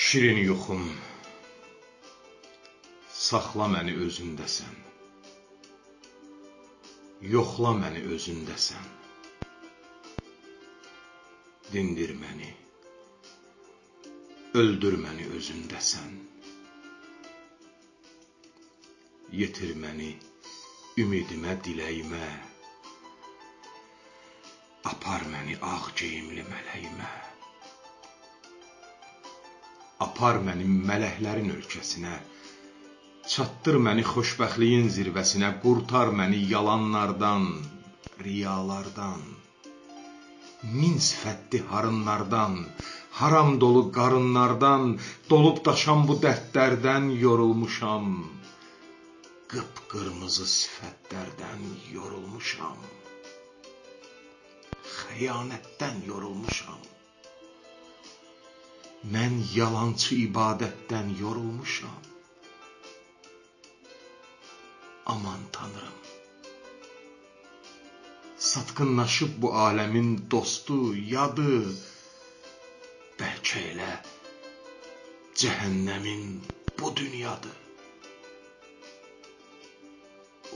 Şirin yuxum, saxla məni özündəsən, yoxla məni özündəsən, dindir məni, öldür məni özündəsən, yetir məni ümidimə, diləyimə, apar məni ağ geyimli mələyimə. Apar məni mələklərin ölkəsinə, çatdır məni xoşbəxtliyin zirvəsinə, qurtar məni yalanlardan, riyalardan, min sifətli harınlardan, haram dolu qarınlardan, dolub daşan bu dərdlərdən yorulmuşam, qıpqırmızı sifətlərdən yorulmuşam, xəyanətdən yorulmuşam. Mən yalançı ibadətdən yorulmuşam. Aman Tanrım, satqınlaşıb bu aləmin dostu, yadı, bəlkə elə cəhənnəmin bu dünyadır.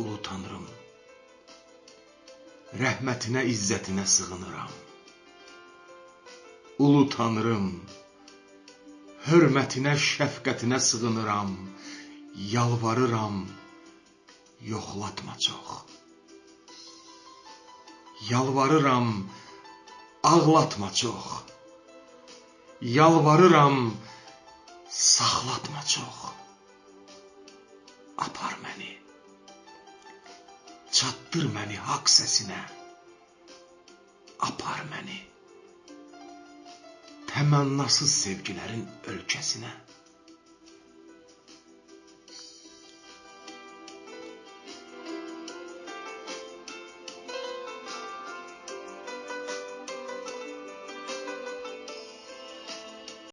Ulu Tanrım, rəhmətinə, izzətinə sığınıram. Ulu Tanrım, hörmətinə, şəfqətinə sığınıram, yalvarıram, yoxlatma çox. Yalvarıram, ağlatma çox. Yalvarıram, saxlatma çox. Apar məni, çatdır məni haqq səsinə, apar məni təmənnasız sevgilərin ölkəsinə.